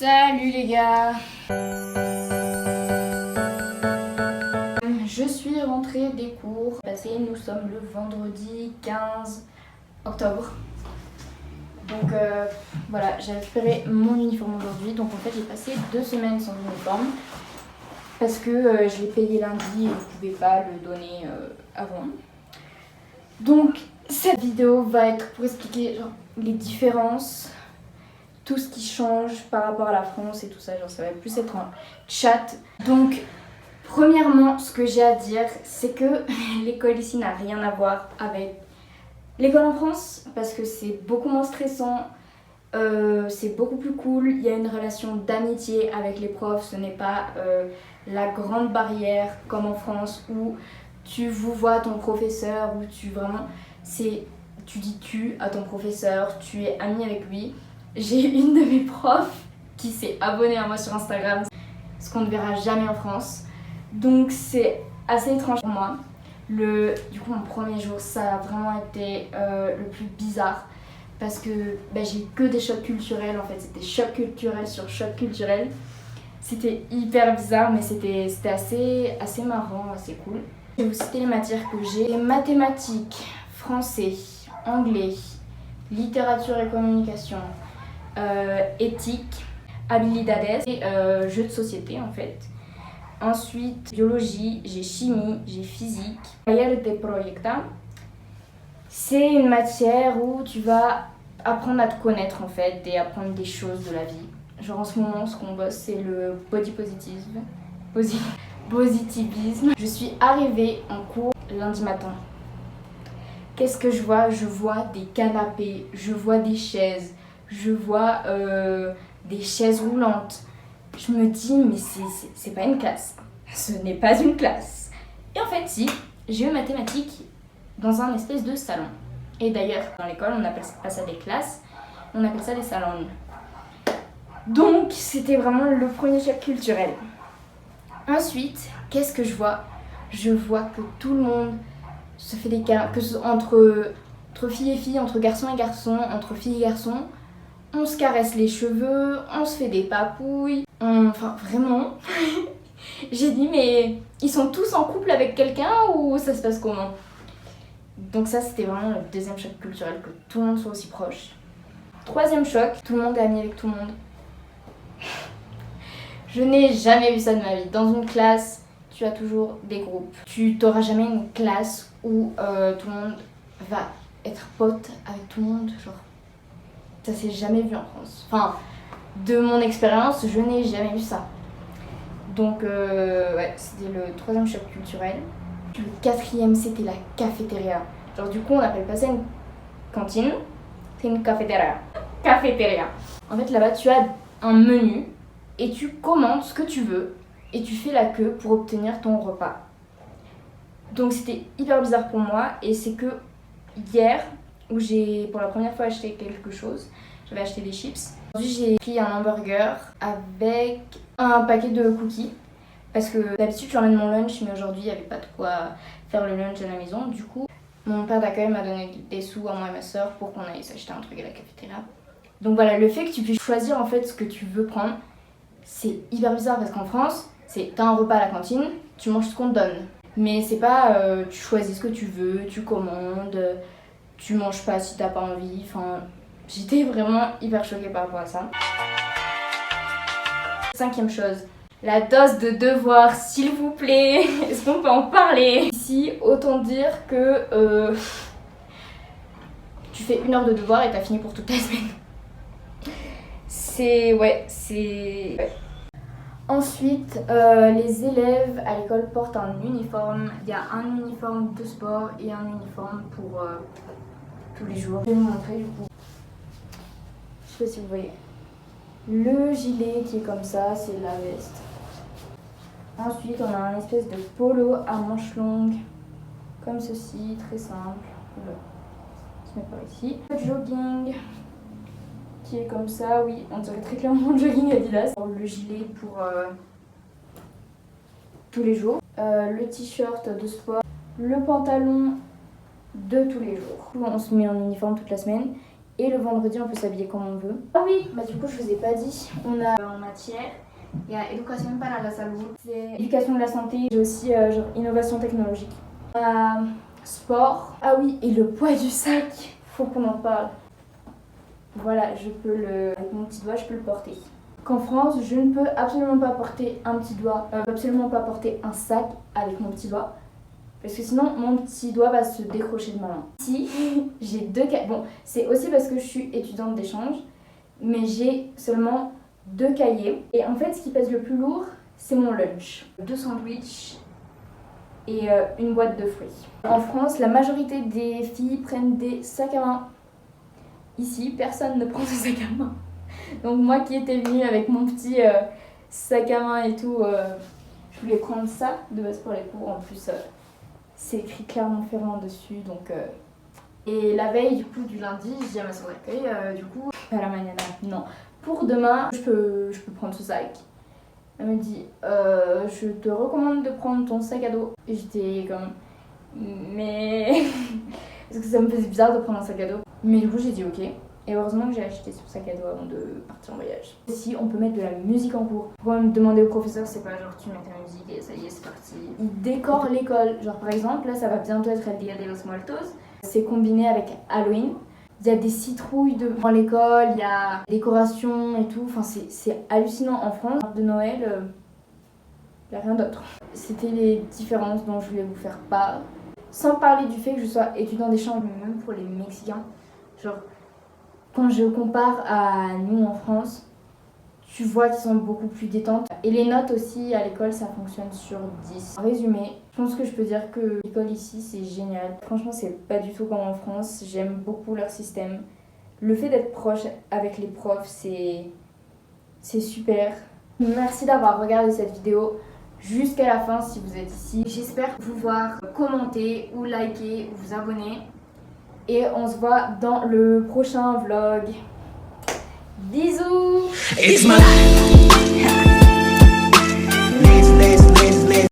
Salut les gars. Je suis rentrée des cours passés, nous sommes le vendredi 15 octobre. Donc voilà, j'ai récupéré mon uniforme aujourd'hui. Donc en fait j'ai passé 2 semaines sans uniforme parce que je l'ai payé lundi et je ne pouvais pas le donner avant. Donc cette vidéo va être pour expliquer genre, les différences, tout ce qui change par rapport à la France et tout ça, genre ça va plus être un chat. Donc premièrement, ce que j'ai à dire, c'est que l'école ici n'a rien à voir avec l'école en France parce que c'est beaucoup moins stressant, c'est beaucoup plus cool, il y a une relation d'amitié avec les profs, ce n'est pas la grande barrière comme en France où tu vous vois ton professeur, où tu dis tu à ton professeur, tu es ami avec lui. J'ai une de mes profs qui s'est abonnée à moi sur Instagram, ce qu'on ne verra jamais en France. Donc c'est assez étrange pour moi. Du coup mon premier jour ça a vraiment été le plus bizarre parce que j'ai que des chocs culturels en fait, c'était choc culturel sur choc culturel. C'était hyper bizarre mais c'était assez marrant, assez cool. Je vais vous citer les matières que j'ai. Mathématiques, français, anglais, littérature et communication, éthique, habilidades et jeux de société en fait. Ensuite, biologie, j'ai chimie, j'ai physique. Taller de proyecta, c'est une matière où tu vas apprendre à te connaître en fait et apprendre des choses de la vie. Genre en ce moment, ce qu'on bosse, c'est le body positivisme. Positivisme. Je suis arrivée en cours lundi matin. Qu'est-ce que je vois? Je vois des canapés, je vois des chaises, je vois des chaises roulantes. Je me dis, mais c'est pas une classe. Ce n'est pas une classe. Et en fait, si, j'ai eu mathématiques dans un espèce de salon. Et d'ailleurs, dans l'école, on n'appelle pas ça des classes, on appelle ça des salons. Donc, c'était vraiment le premier choc culturel. Ensuite, qu'est-ce que je vois? Je vois que tout le monde se fait des cas, que ce soit entre filles et filles, entre garçons et garçons, entre filles et garçons. On se caresse les cheveux, on se fait des papouilles. Enfin, vraiment. J'ai dit, mais ils sont tous en couple avec quelqu'un ou ça se passe comment? Donc ça, c'était vraiment le deuxième choc culturel, que tout le monde soit aussi proche. Troisième choc, tout le monde est ami avec tout le monde. Je n'ai jamais vu ça de ma vie. Dans une classe, tu as toujours des groupes. Tu n'auras jamais une classe où tout le monde va être pote avec tout le monde, genre. Ça s'est jamais vu en France. Enfin, de mon expérience, je n'ai jamais vu ça. Donc, ouais, c'était le troisième choc culturel. Le quatrième, c'était la cafétéria. Genre, du coup, on appelle pas ça une cantine, c'est une cafétéria. Cafétéria. En fait, là-bas, tu as un menu et tu commandes ce que tu veux et tu fais la queue pour obtenir ton repas. Donc, c'était hyper bizarre pour moi et c'est que hier, où j'ai pour la première fois acheté quelque chose. J'avais acheté des chips. Aujourd'hui j'ai pris un hamburger avec un paquet de cookies. Parce que d'habitude j'emmène mon lunch mais aujourd'hui il n'y avait pas de quoi faire le lunch à la maison. Du coup mon père d'accueil m'a donné des sous à moi et ma soeur pour qu'on aille s'acheter un truc à la cafétéria. Donc voilà, le fait que tu puisses choisir en fait ce que tu veux prendre, c'est hyper bizarre parce qu'en France, t'as un repas à la cantine, tu manges ce qu'on te donne. Mais c'est pas tu choisis ce que tu veux, tu commandes, tu manges pas si t'as pas envie, enfin j'étais vraiment hyper choquée par rapport à ça. Cinquième chose, la dose de devoir, s'il vous plaît, est-ce qu'on peut en parler? Ici, autant dire que tu fais 1 heure de devoir et t'as fini pour toute la semaine. Ouais. Ensuite, les élèves à l'école portent un uniforme. Il y a un uniforme de sport et un uniforme pour tous les jours. Je vais vous montrer du coup. Je sais pas si vous voyez. Le gilet qui est comme ça, c'est la veste. Ensuite, on a un espèce de polo à manches longues, comme ceci, très simple. Oula, je se met par ici. Le jogging qui est comme ça, oui, on dirait très clairement le jogging Adidas. Le gilet pour tous les jours. Le t-shirt de sport. Le pantalon de tous les jours. On se met en uniforme toute la semaine. Et le vendredi, on peut s'habiller comme on veut. Ah oui, bah du coup, je vous ai pas dit. On a en matière, il y a éducation para la salud, c'est éducation de la santé. J'ai aussi genre innovation technologique. Sport. Ah oui, et le poids du sac, faut qu'on en parle. Voilà, je peux avec mon petit doigt, je peux le porter. Qu'en France, je ne peux absolument pas porter un petit doigt, absolument pas porter un sac avec mon petit doigt. Parce que sinon, mon petit doigt va se décrocher de ma main. Si, j'ai 2 cahiers. Bon, c'est aussi parce que je suis étudiante d'échange, mais j'ai seulement 2 cahiers. Et en fait, ce qui pèse le plus lourd, c'est mon lunch. 2 sandwichs et une boîte de fruits. En France, la majorité des filles prennent des sacs à main. Ici, personne ne prend de sac à main. Donc moi qui étais venue avec mon petit sac à main et tout, je voulais prendre ça de base pour les cours. En plus, c'est écrit Clermont-Ferrand dessus. Donc, Et la veille du coup du lundi, je dis à ma soeur d'accueil, du coup, à la mañana, non. Pour demain, je peux prendre ce sac. Elle me dit, je te recommande de prendre ton sac à dos. Et j'étais comme, mais... Parce que ça me faisait bizarre de prendre un sac à dos. Mais du coup, j'ai dit ok. Et heureusement que j'ai acheté ce sac à dos avant de partir en voyage. Si on peut mettre de la musique en cours. Pour me demander au professeur, c'est pas genre tu mets ta musique et ça y est, c'est parti. Il décore l'école. Genre par exemple, là ça va bientôt être El Dia de los Muertos. C'est combiné avec Halloween. Il y a des citrouilles devant l'école, il y a des décorations et tout. Enfin, c'est hallucinant en France. De Noël, il n'y a rien d'autre. C'était les différences dont je voulais vous faire part. Sans parler du fait que je sois étudiant d'échange, mais même pour les Mexicains. Genre, quand je compare à nous en France, tu vois qu'ils sont beaucoup plus détentes. Et les notes aussi à l'école, ça fonctionne sur 10. En résumé, je pense que je peux dire que l'école ici, c'est génial. Franchement, c'est pas du tout comme en France. J'aime beaucoup leur système. Le fait d'être proche avec les profs, c'est super. Merci d'avoir regardé cette vidéo jusqu'à la fin si vous êtes ici. J'espère pouvoir commenter ou liker ou vous abonner. Et on se voit dans le prochain vlog. Bisous!